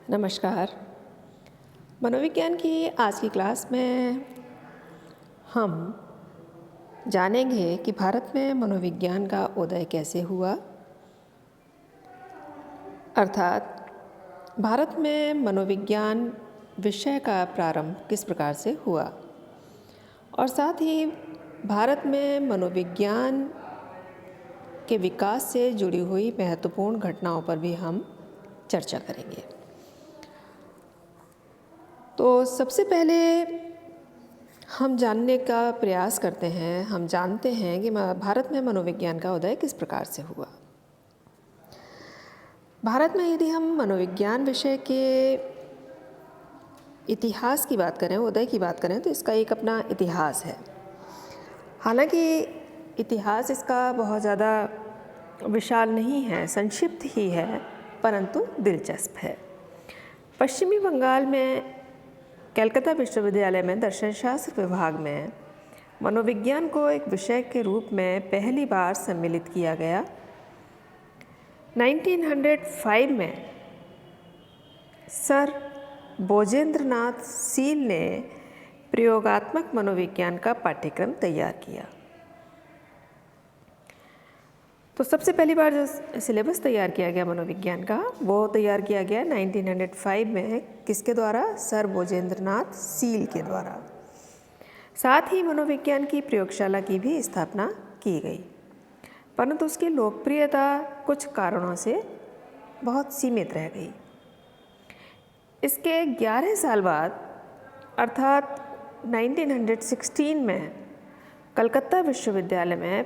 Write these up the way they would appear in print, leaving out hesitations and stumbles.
नमस्कार। मनोविज्ञान की आज की क्लास में हम जानेंगे कि भारत में मनोविज्ञान का उदय कैसे हुआ, अर्थात भारत में मनोविज्ञान विषय का प्रारंभ किस प्रकार से हुआ और साथ ही भारत में मनोविज्ञान के विकास से जुड़ी हुई महत्वपूर्ण घटनाओं पर भी हम चर्चा करेंगे। तो सबसे पहले हम जानने का प्रयास करते हैं, हम जानते हैं कि भारत में मनोविज्ञान का उदय किस प्रकार से हुआ। भारत में यदि हम मनोविज्ञान विषय के इतिहास की बात करें, उदय की बात करें, तो इसका एक अपना इतिहास है। हालांकि इतिहास इसका बहुत ज़्यादा विशाल नहीं है, संक्षिप्त ही है, परंतु दिलचस्प है। पश्चिमी बंगाल में कलकत्ता विश्वविद्यालय में दर्शन शास्त्र विभाग में मनोविज्ञान को एक विषय के रूप में पहली बार सम्मिलित किया गया। 1905 में सर बोजेंद्रनाथ सील ने प्रयोगात्मक मनोविज्ञान का पाठ्यक्रम तैयार किया। तो सबसे पहली बार जो सिलेबस तैयार किया गया मनोविज्ञान का, वो तैयार किया गया 1905 में किसके द्वारा? सर बोजेंद्रनाथ सील के द्वारा। साथ ही मनोविज्ञान की प्रयोगशाला की भी स्थापना की गई, परंतु उसकी लोकप्रियता कुछ कारणों से बहुत सीमित रह गई। इसके 11 साल बाद अर्थात 1916 में कलकत्ता विश्वविद्यालय में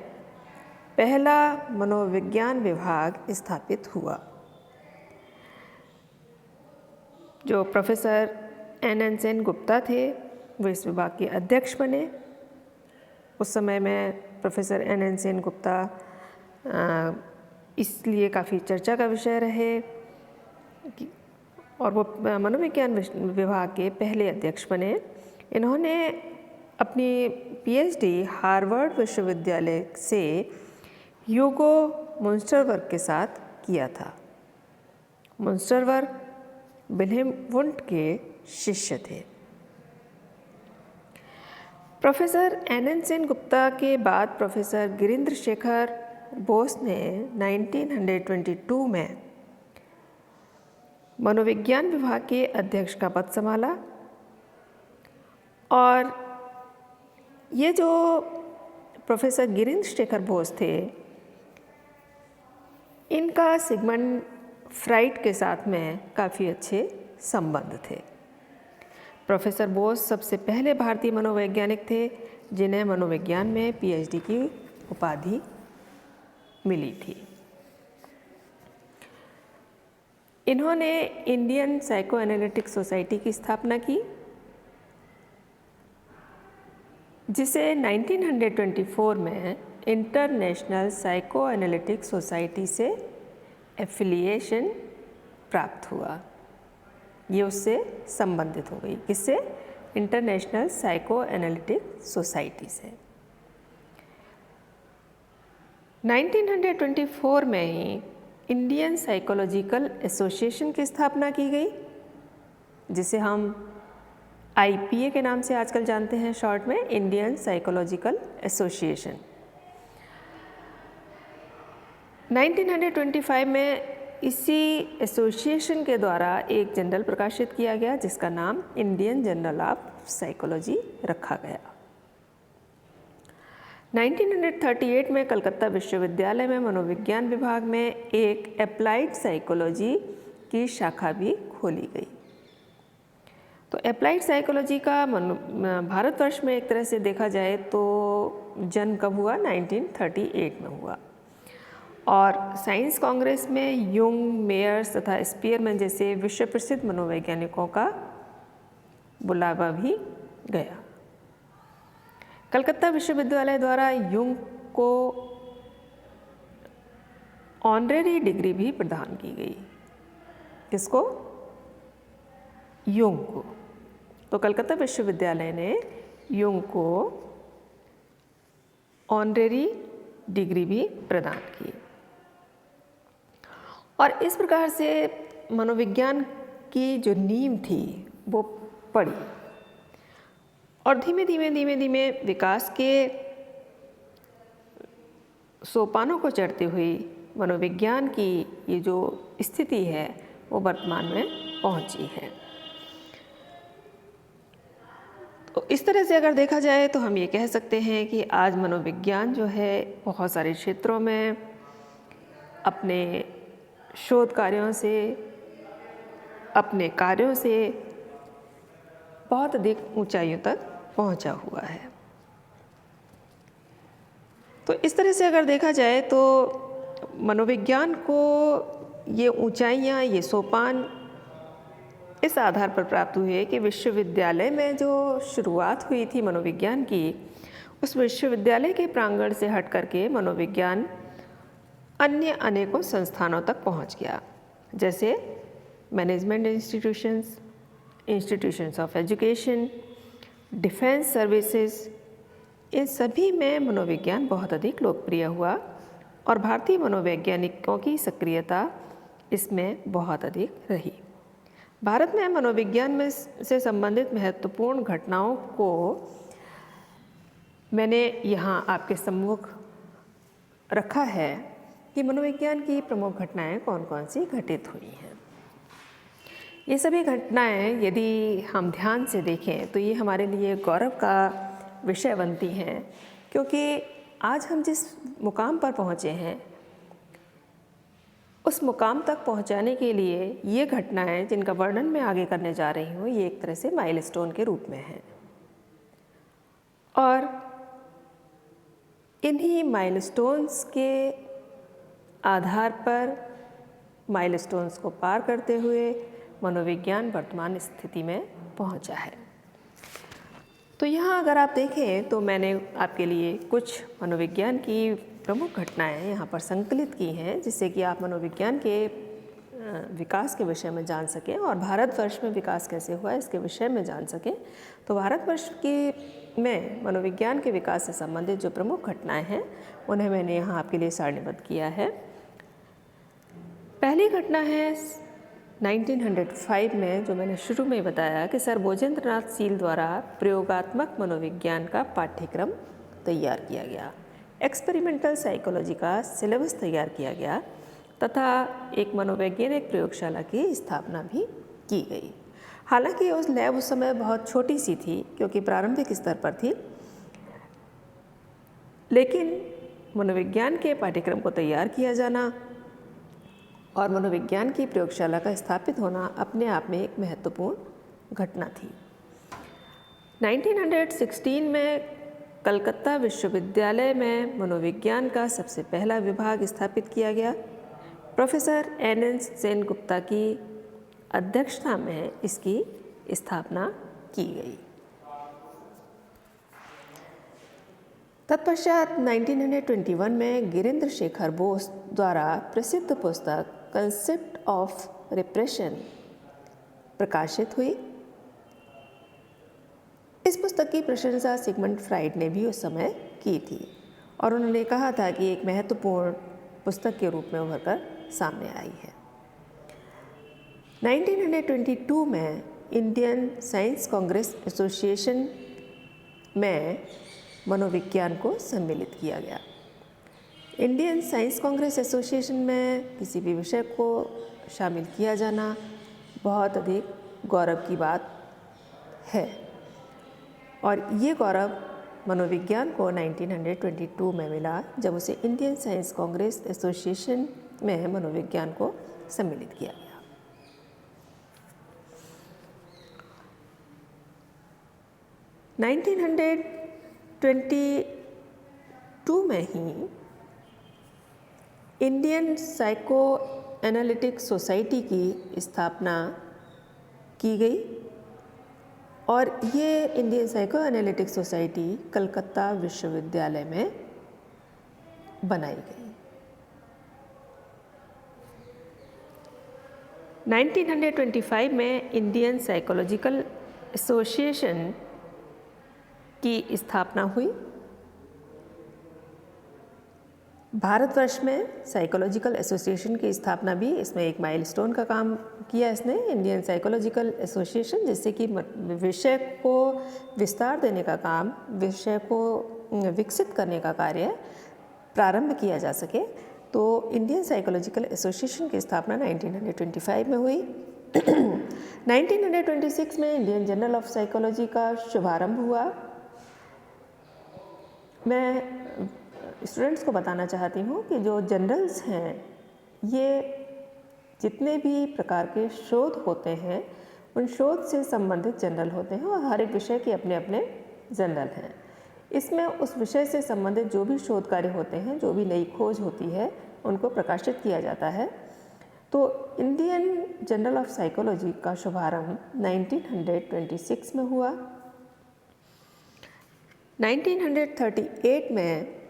पहला मनोविज्ञान विभाग स्थापित हुआ, जो प्रोफेसर एन सेन गुप्ता थे, वो इस विभाग के अध्यक्ष बने। उस समय में प्रोफेसर एन सेन गुप्ता इसलिए काफ़ी चर्चा का विषय रहे और वो मनोविज्ञान विभाग के पहले अध्यक्ष बने। इन्होंने अपनी पीएचडी हार्वर्ड विश्वविद्यालय से ह्यूगो मुंस्टरबर्ग के साथ किया था। मुंस्टरबर्ग विल्हेम वुंट के शिष्य थे। प्रोफेसर एन सेन गुप्ता के बाद प्रोफेसर गिरीन्द्र शेखर बोस ने 1922 में मनोविज्ञान विभाग के अध्यक्ष का पद संभाला और ये जो प्रोफेसर गिरीन्द्र शेखर बोस थे, इनका सिगमंड फ्राइड के साथ में काफ़ी अच्छे संबंध थे। प्रोफेसर बोस सबसे पहले भारतीय मनोवैज्ञानिक थे जिन्हें मनोविज्ञान में पीएचडी की उपाधि मिली थी। इन्होंने इंडियन साइकोएनालिटिक सोसाइटी की स्थापना की, जिसे 1924 में इंटरनेशनल साइकोएनालिटिक सोसाइटी से एफिलिएशन प्राप्त हुआ। ये उससे संबंधित हो गई, किससे? इंटरनेशनल साइकोएनालिटिक सोसाइटी से। 1924 में ही इंडियन साइकोलॉजिकल एसोसिएशन की स्थापना की गई, जिसे हम आईपीए के नाम से आजकल जानते हैं, शॉर्ट में इंडियन साइकोलॉजिकल एसोसिएशन। 1925 में इसी एसोसिएशन के द्वारा एक जर्नल प्रकाशित किया गया जिसका नाम इंडियन जर्नल ऑफ साइकोलॉजी रखा गया। 1938 में कलकत्ता विश्वविद्यालय में मनोविज्ञान विभाग में एक एप्लाइड साइकोलॉजी की शाखा भी खोली गई। तो एप्लाइड साइकोलॉजी का भारतवर्ष में एक तरह से देखा जाए तो जन्म कब हुआ? 1938 में हुआ और साइंस कांग्रेस में यूंग, मेयर्स तथा स्पीयरमैन जैसे विश्व प्रसिद्ध मनोवैज्ञानिकों का बुलावा भी गया। कलकत्ता विश्वविद्यालय द्वारा यूंग को ऑनरेरी डिग्री भी प्रदान की गई। किसको? यूंग को। तो कलकत्ता विश्वविद्यालय ने यूंग को ऑनरेरी डिग्री भी प्रदान की और इस प्रकार से मनोविज्ञान की जो नींव थी वो पड़ी और धीमे धीमे विकास के सोपानों को चढ़ते हुए मनोविज्ञान की ये जो स्थिति है वो वर्तमान में पहुंची है। तो इस तरह से अगर देखा जाए तो हम ये कह सकते हैं कि आज मनोविज्ञान जो है बहुत सारे क्षेत्रों में अपने शोध कार्यों से, अपने कार्यों से बहुत अधिक ऊंचाइयों तक पहुंचा हुआ है। तो इस तरह से अगर देखा जाए तो मनोविज्ञान को ये ऊंचाइयां, ये सोपान इस आधार पर प्राप्त हुए कि विश्वविद्यालय में जो शुरुआत हुई थी मनोविज्ञान की, उस विश्वविद्यालय के प्रांगण से हट करके मनोविज्ञान अन्य अनेकों संस्थानों तक पहुंच गया, जैसे management institutions, institutions of education, defence services, इन सभी में मनोविज्ञान बहुत अधिक लोकप्रिय हुआ और भारतीय मनोवैज्ञानिकों की सक्रियता इसमें बहुत अधिक रही। भारत में मनोविज्ञान में से संबंधित महत्वपूर्ण घटनाओं को मैंने यहाँ आपके सम्मुख रखा है कि मनोविज्ञान की प्रमुख घटनाएं कौन कौन सी घटित हुई हैं। ये सभी घटनाएं यदि हम ध्यान से देखें तो ये हमारे लिए गौरव का विषय बनती हैं, क्योंकि आज हम जिस मुकाम पर पहुँचे हैं उस मुकाम तक पहुंचाने के लिए ये घटनाएं जिनका वर्णन मैं आगे करने जा रही हूँ, ये एक तरह से माइलस्टोन के रूप में हैं और इन्हीं माइलस्टोन्स के आधार पर, माइलस्टोन्स को पार करते हुए मनोविज्ञान वर्तमान स्थिति में पहुंचा है। तो यहाँ अगर आप देखें तो मैंने आपके लिए कुछ मनोविज्ञान की प्रमुख घटनाएं यहाँ पर संकलित की हैं, जिससे कि आप मनोविज्ञान के विकास के विषय में जान सकें और भारतवर्ष में विकास कैसे हुआ इसके विषय में जान सकें। तो भारतवर्ष के में मनोविज्ञान के विकास से संबंधित जो प्रमुख घटनाएं हैं उन्हें मैंने यहाँ आपके लिए सारणीबद्ध किया है। पहली घटना है 1905 में, जो मैंने शुरू में बताया कि सर भोजेंद्रनाथ सील द्वारा प्रयोगात्मक मनोविज्ञान का पाठ्यक्रम तैयार किया गया, एक्सपेरिमेंटल साइकोलॉजी का सिलेबस तैयार किया गया तथा एक मनोवैज्ञानिक प्रयोगशाला की स्थापना भी की गई। हालांकि उस लैब उस समय बहुत छोटी सी थी क्योंकि प्रारंभिक स्तर पर थी, लेकिन मनोविज्ञान के पाठ्यक्रम को तैयार किया जाना और मनोविज्ञान की प्रयोगशाला का स्थापित होना अपने आप में एक महत्वपूर्ण घटना थी। 1916 में कलकत्ता विश्वविद्यालय में मनोविज्ञान का सबसे पहला विभाग स्थापित किया गया। प्रोफेसर NN सेनगुप्ता की अध्यक्षता में इसकी स्थापना की गई। तत्पश्चात 1921 में गिरीन्द्र शेखर बोस द्वारा प्रसिद्ध पुस्तक कंसेप्ट ऑफ रिप्रेशन प्रकाशित हुई। इस पुस्तक की प्रशंसा सिगमंड फ्राइड ने भी उस समय की थी और उन्होंने कहा था कि एक महत्वपूर्ण पुस्तक के रूप में उभर कर सामने आई है। 1922 में इंडियन साइंस कांग्रेस एसोसिएशन में मनोविज्ञान को सम्मिलित किया गया। इंडियन साइंस कांग्रेस एसोसिएशन में किसी भी विषय को शामिल किया जाना बहुत अधिक गौरव की बात है और ये गौरव मनोविज्ञान को 1922 में मिला जब उसे इंडियन साइंस कांग्रेस एसोसिएशन में मनोविज्ञान को सम्मिलित किया गया। नाइनटीन 1922 में ही इंडियन साइको एनालिटिक सोसाइटी की स्थापना की गई और ये Indian psycho analytic society Calcutta विश्वविद्यालय में बनाई गई। 1925 में इंडियन साइकोलॉजिकल एसोसिएशन की स्थापना हुई भारतवर्ष में साइकोलॉजिकल एसोसिएशन की स्थापना भी इसमें एक माइलस्टोन का काम किया इसने, इंडियन साइकोलॉजिकल एसोसिएशन, जिससे कि विषय को विस्तार देने का काम, विषय को विकसित करने का कार्य प्रारंभ किया जा सके। तो इंडियन साइकोलॉजिकल एसोसिएशन की स्थापना 1925 में हुई। 1926 में इंडियन जर्नल ऑफ साइकोलॉजी का शुभारंभ हुआ। मैं स्टूडेंट्स को बताना चाहती हूँ कि जो जर्नल्स हैं, ये जितने भी प्रकार के शोध होते हैं उन शोध से संबंधित जर्नल होते हैं और हर एक विषय के अपने अपने जर्नल हैं। इसमें उस विषय से संबंधित जो भी शोध कार्य होते हैं, जो भी नई खोज होती है, उनको प्रकाशित किया जाता है। तो इंडियन जर्नल ऑफ साइकोलॉजी का शुभारंभ 1926 में हुआ। 1938 में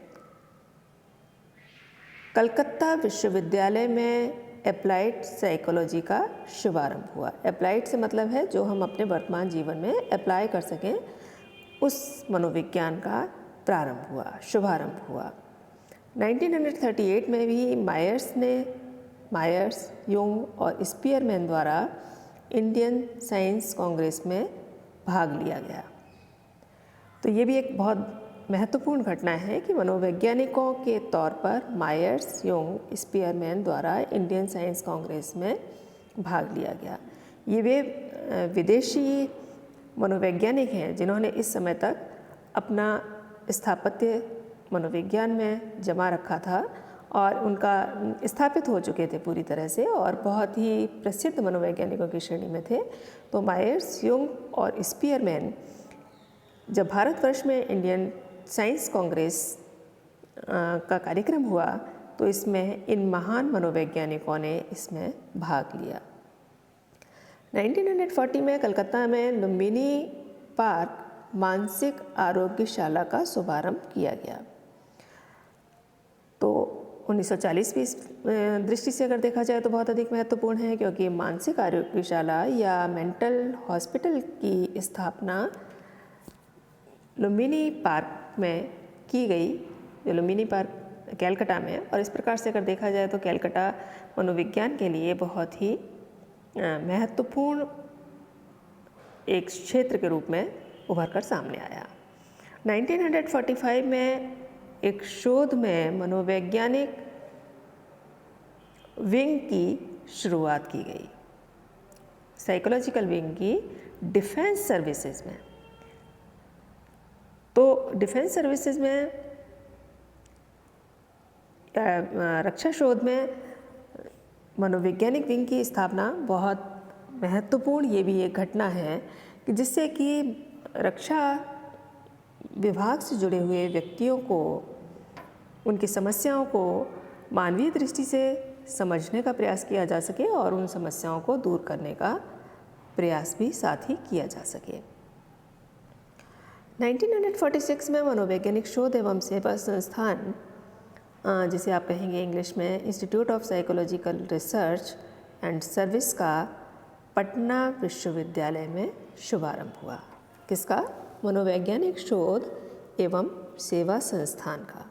कलकत्ता विश्वविद्यालय में अप्लाइड साइकोलॉजी का शुभारंभ हुआ। अप्लाइड से मतलब है जो हम अपने वर्तमान जीवन में अप्लाई कर सकें, उस मनोविज्ञान का शुभारंभ हुआ। 1938 में भी मायर्स, यूंग और स्पीयरमैन द्वारा इंडियन साइंस कांग्रेस में भाग लिया गया। तो ये भी एक बहुत महत्वपूर्ण घटना है कि मनोवैज्ञानिकों के तौर पर मायर्स, यूंग, स्पीयरमैन द्वारा इंडियन साइंस कांग्रेस में भाग लिया गया। ये वे विदेशी मनोवैज्ञानिक हैं जिन्होंने इस समय तक अपना स्थापत्य मनोविज्ञान में जमा रखा था और उनका स्थापित हो चुके थे पूरी तरह से और बहुत ही प्रसिद्ध मनोवैज्ञानिकों की श्रेणी में थे। तो मायर्स, यूंग और स्पीयरमैन जब भारतवर्ष में इंडियन साइंस कांग्रेस का कार्यक्रम हुआ तो इसमें इन महान मनोवैज्ञानिकों ने इसमें भाग लिया। 1940 में कलकत्ता में लुम्बिनी पार्क मानसिक आरोग्यशाला का शुभारंभ किया गया। तो 1940 भी इस दृष्टि से अगर देखा जाए तो बहुत अधिक महत्वपूर्ण है, क्योंकि मानसिक आरोग्यशाला या मेंटल हॉस्पिटल की स्थापना लुम्बिनी पार्क में की गई, जो लुम्बिनी पार्क कैलकाटा में। और इस प्रकार से अगर देखा जाए तो कैलकाटा मनोविज्ञान के लिए बहुत ही महत्वपूर्ण एक क्षेत्र के रूप में उभर कर सामने आया। 1945 में एक शोध में मनोवैज्ञानिक विंग की शुरुआत की गई, साइकोलॉजिकल विंग की डिफेंस सर्विसेज में। तो डिफेंस सर्विसेज में रक्षा शोध में मनोवैज्ञानिक विंग की स्थापना बहुत महत्वपूर्ण ये भी एक घटना है कि जिससे कि रक्षा विभाग से जुड़े हुए व्यक्तियों को उनकी समस्याओं को मानवीय दृष्टि से समझने का प्रयास किया जा सके और उन समस्याओं को दूर करने का प्रयास भी साथ ही किया जा सके। 1946 में मनोवैज्ञानिक शोध एवं सेवा संस्थान, जिसे आप कहेंगे इंग्लिश में institute of psychological research and service का पटना विश्वविद्यालय में शुभारंभ हुआ। किसका? मनोवैज्ञानिक शोध एवं सेवा संस्थान का,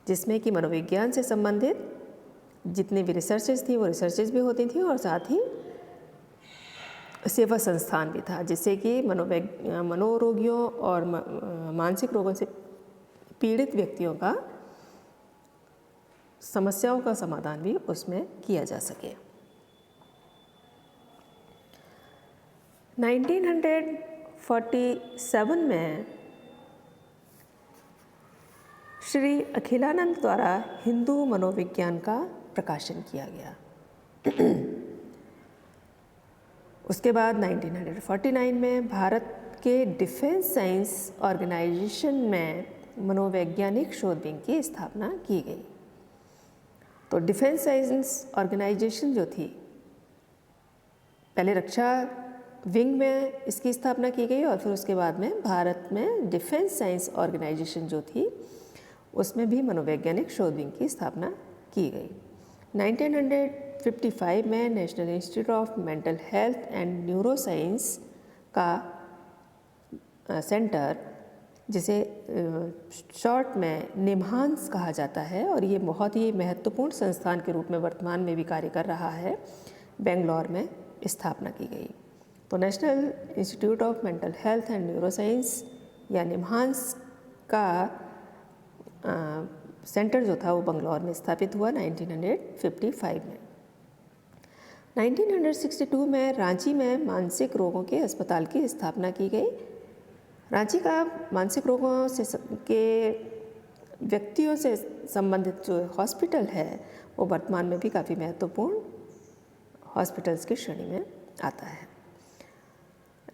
जिसमें कि मनोविज्ञान से संबंधित जितनी भी रिसर्चेज थी वो रिसर्चेज भी होती थी और साथ ही सेवा संस्थान भी था, जिससे कि मनोरोगियों और मानसिक रोगों से पीड़ित व्यक्तियों का समस्याओं का समाधान भी उसमें किया जा सके। 1947 में श्री अखिलानंद द्वारा हिंदू मनोविज्ञान का प्रकाशन किया गया। उसके बाद 1949 में भारत के डिफेंस साइंस ऑर्गेनाइजेशन में मनोवैज्ञानिक शोध विंग की स्थापना की गई। तो डिफेंस साइंस ऑर्गेनाइजेशन जो थी, पहले रक्षा विंग में इसकी स्थापना की गई और फिर उसके बाद में भारत में डिफेंस साइंस ऑर्गेनाइजेशन जो थी उसमें भी मनोवैज्ञानिक शोध विंग की स्थापना की गई। 1955 में national institute of mental health and neuro science का सेंटर जिसे शॉर्ट में निम्हांस कहा जाता है, और ये बहुत ही महत्वपूर्ण संस्थान के रूप में वर्तमान में भी कार्य कर रहा है, बेंगलोर में स्थापना की गई। तो national institute of mental health and neuroscience या निम्हांस का सेंटर जो था वो बंगलौर में स्थापित हुआ 1955 में। 1962 में रांची में मानसिक रोगों के अस्पताल की स्थापना की गई। रांची का मानसिक रोगों से के व्यक्तियों से संबंधित जो हॉस्पिटल है वो वर्तमान में भी काफ़ी महत्वपूर्ण हॉस्पिटल्स की श्रेणी में आता है।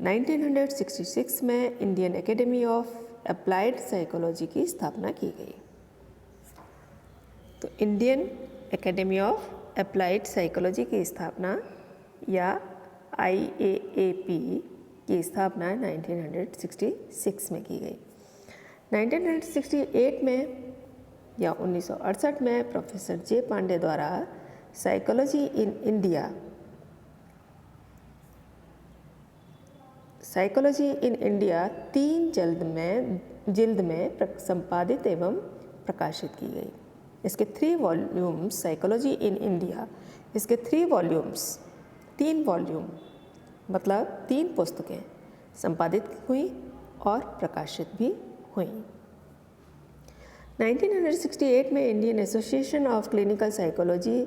1966 में Indian academy of applied psychology की स्थापना की गई। तो Indian academy of applied psychology की स्थापना या IAAP की स्थापना 1966 में की गई। 1968 में या 1968 में प्रोफेसर जे पांडे द्वारा साइकोलॉजी इन इंडिया 3 जिल्द में संपादित एवं प्रकाशित की गई। इसके 3 वॉल्यूम्स साइकोलॉजी इन इंडिया, इसके 3 वॉल्यूम्स 3 वॉल्यूम मतलब 3 पुस्तकें संपादित हुई और प्रकाशित भी हुई। 1968 में Indian association of clinical psychology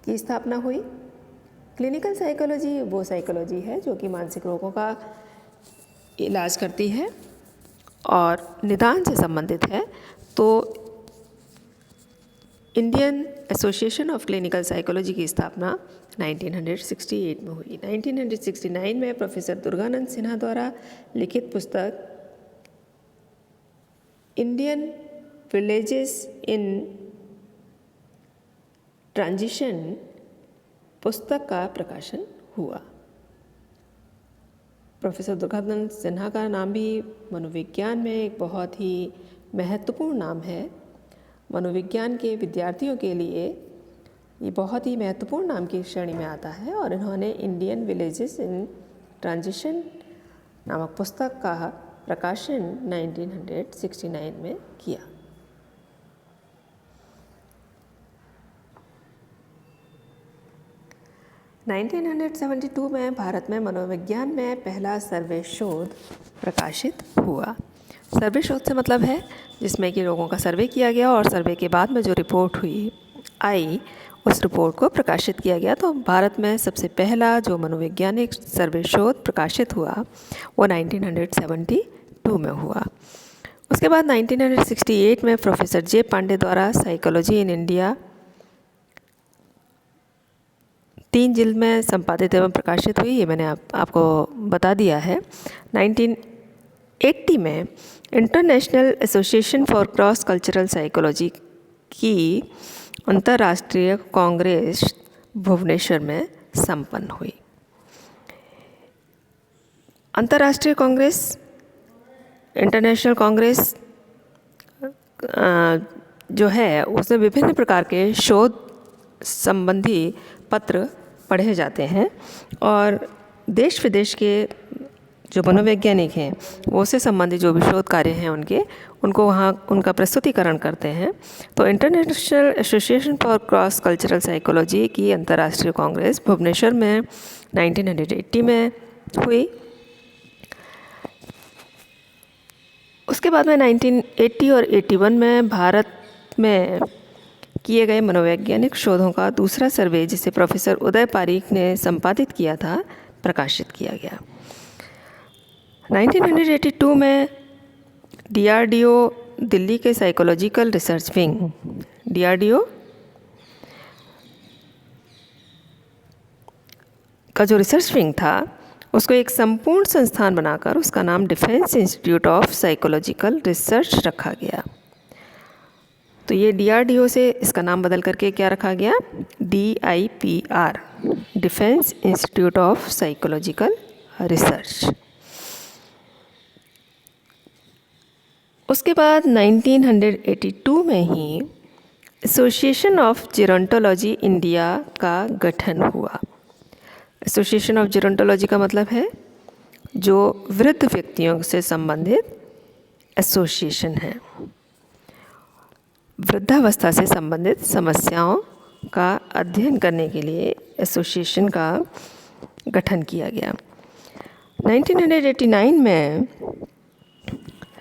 की स्थापना हुई। क्लिनिकल साइकोलॉजी वो साइकोलॉजी है जो कि मानसिक रोगों का इलाज करती है और निदान से संबंधित है। तो Indian association of clinical psychology की स्थापना 1968 में हुई। 1969 में प्रोफेसर दुर्गानंद सिन्हा द्वारा लिखित पुस्तक इंडियन विलेजेस इन ट्रांजिशन पुस्तक का प्रकाशन हुआ। प्रोफेसर दुर्गानंद सिन्हा का नाम भी मनोविज्ञान में एक बहुत ही महत्वपूर्ण नाम है। मनोविज्ञान के विद्यार्थियों के लिए ये बहुत ही महत्वपूर्ण नाम की श्रेणी में आता है और इन्होंने इंडियन विलेजेस इन ट्रांजिशन नामक पुस्तक का प्रकाशन 1969 में किया। (1972) में भारत में मनोविज्ञान में पहला सर्वे शोध प्रकाशित हुआ। सर्वे शोध से मतलब है जिसमें कि लोगों का सर्वे किया गया और सर्वे के बाद में जो रिपोर्ट आई उस रिपोर्ट को प्रकाशित किया गया। तो भारत में सबसे पहला जो मनोवैज्ञानिक सर्वे शोध प्रकाशित हुआ वो 1972 में हुआ। उसके बाद 1968 में प्रोफेसर जे पांडे द्वारा साइकोलॉजी इन इंडिया 3 जिल्द में संपादित एवं प्रकाशित हुई। ये मैंने आपको बता दिया है। 1980 में international association for cross cultural psychology की अंतर्राष्ट्रीय कांग्रेस भुवनेश्वर में संपन्न हुई। अंतर्राष्ट्रीय कांग्रेस, इंटरनेशनल कांग्रेस जो है उसमें विभिन्न प्रकार के शोध संबंधी पत्र पढ़े जाते हैं और देश विदेश के जो मनोवैज्ञानिक हैं वो उससे संबंधित जो भी शोध कार्य हैं उनको वहाँ उनका प्रस्तुतिकरण करते हैं। तो international association for cross cultural psychology की अंतर्राष्ट्रीय कांग्रेस भुवनेश्वर में 1980 में हुई। उसके बाद में 1980 और 81 में भारत में किए गए मनोवैज्ञानिक शोधों का दूसरा सर्वे जिसे प्रोफेसर उदय पारीख ने संपादित किया था प्रकाशित किया गया। 1982 में DRDO दिल्ली के साइकोलॉजिकल रिसर्च विंग DRDO का जो रिसर्च विंग था उसको एक संपूर्ण संस्थान बनाकर उसका नाम defence institute of psychological research रखा गया। तो ये DRDO से इसका नाम बदल करके क्या रखा गया, DIPR defence institute of psychological research. उसके बाद 1982 में ही एसोसिएशन ऑफ जेरोंटोलॉजी इंडिया का गठन हुआ। एसोसिएशन ऑफ जेरोंटोलॉजी का मतलब है जो वृद्ध व्यक्तियों से संबंधित एसोसिएशन है। वृद्धावस्था से संबंधित समस्याओं का अध्ययन करने के लिए एसोसिएशन का गठन किया गया। 1989 में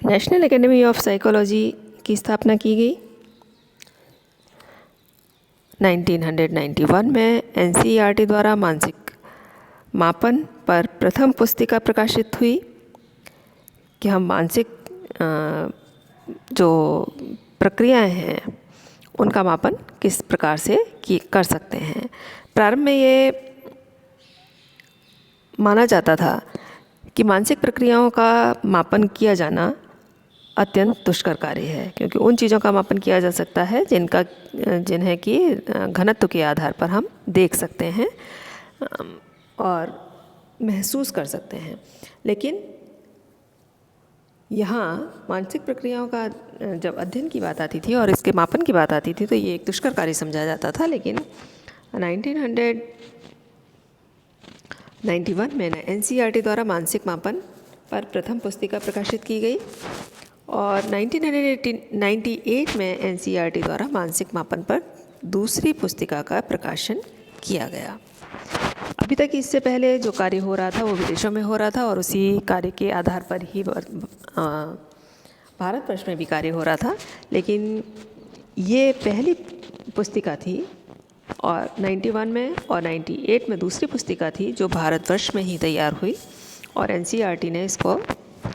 नेशनल एकेडमी ऑफ साइकोलॉजी की स्थापना की गई। 1991 में एनसीईआरटी द्वारा मानसिक मापन पर प्रथम पुस्तिका प्रकाशित हुई कि हम मानसिक जो प्रक्रियाएं हैं उनका मापन किस प्रकार से कर सकते हैं। प्रारंभ में ये माना जाता था कि मानसिक प्रक्रियाओं का मापन किया जाना अत्यंत दुष्कर कार्य है, क्योंकि उन चीज़ों का मापन किया जा सकता है जिन्हें कि घनत्व के आधार पर हम देख सकते हैं और महसूस कर सकते हैं। लेकिन यहाँ मानसिक प्रक्रियाओं का जब अध्ययन की बात आती थी और इसके मापन की बात आती थी तो ये एक दुष्कर कार्य समझा जाता था। लेकिन 1991 में एनसीईआरटी द्वारा मानसिक मापन पर प्रथम पुस्तिका प्रकाशित की गई और 1998 में एनसीईआरटी द्वारा मानसिक मापन पर दूसरी पुस्तिका का प्रकाशन किया गया। अभी तक इससे पहले जो कार्य हो रहा था वो विदेशों में हो रहा था और उसी कार्य के आधार पर ही भारतवर्ष में भी कार्य हो रहा था, लेकिन ये पहली पुस्तिका थी और 91 में और 98 में दूसरी पुस्तिका थी जो भारतवर्ष में ही तैयार हुई और एनसीईआरटी ने इसको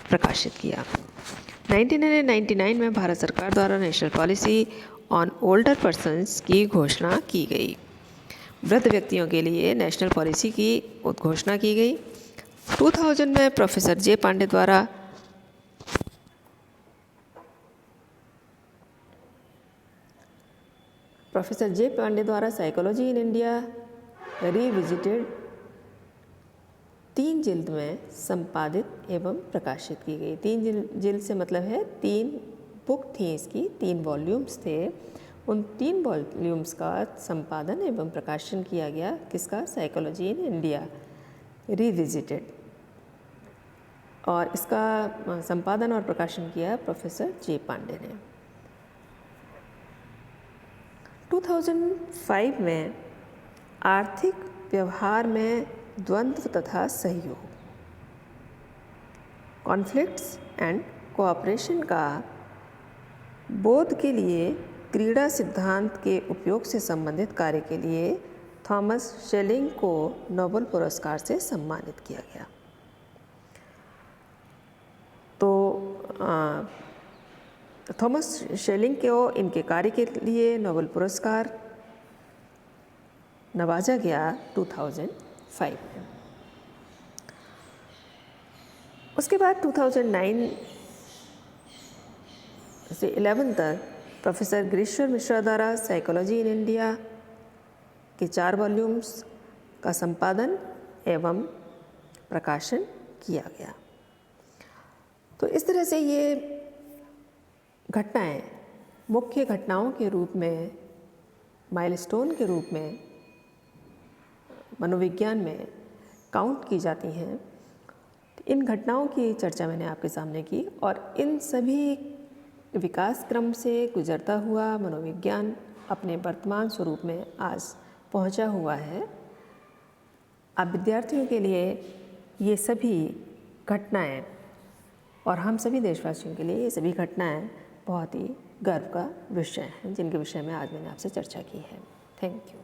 प्रकाशित किया। 1999 में भारत सरकार द्वारा national policy on older persons की घोषणा की गई। वृद्ध व्यक्तियों के लिए नेशनल पॉलिसी की उद्घोषणा की गई। 2000 में प्रोफेसर जे पांडे द्वारा साइकोलॉजी इन इंडिया रिविजिटेड 3 जिल्द में संपादित एवं प्रकाशित की गई। 3 जिल्द से मतलब है 3 बुक थी, इसकी 3 वॉल्यूम्स थे। उन 3 वॉल्यूम्स का संपादन एवं प्रकाशन किया गया। किसका? साइकोलॉजी इन इंडिया रिविजिटेड, और इसका संपादन और प्रकाशन किया प्रोफेसर जे पांडे ने। 2005 में आर्थिक व्यवहार में द्वंद्व तथा सहयोग, कॉन्फ्लिक्ट्स एंड कोऑपरेशन का बोध के लिए क्रीड़ा सिद्धांत के उपयोग से संबंधित कार्य के लिए थॉमस शेलिंग को नोबेल पुरस्कार से सम्मानित किया गया। तो थॉमस शेलिंग को इनके कार्य के लिए नोबेल पुरस्कार नवाजा गया 2005 में। उसके बाद 2009 से 11 तक प्रोफेसर गिरीश्वर मिश्रा द्वारा साइकोलॉजी इन इंडिया के 4 वॉल्यूम्स का संपादन एवं प्रकाशन किया गया। तो इस तरह से ये घटनाएं मुख्य घटनाओं के रूप में, माइलस्टोन के रूप में मनोविज्ञान में काउंट की जाती हैं। इन घटनाओं की चर्चा मैंने आपके सामने की और इन सभी विकास क्रम से गुजरता हुआ मनोविज्ञान अपने वर्तमान स्वरूप में आज पहुंचा हुआ है। अब विद्यार्थियों के लिए ये सभी घटनाएं और हम सभी देशवासियों के लिए ये सभी घटनाएं बहुत ही गर्व का विषय हैं, जिनके विषय में आज मैंने आपसे चर्चा की है। Thank you.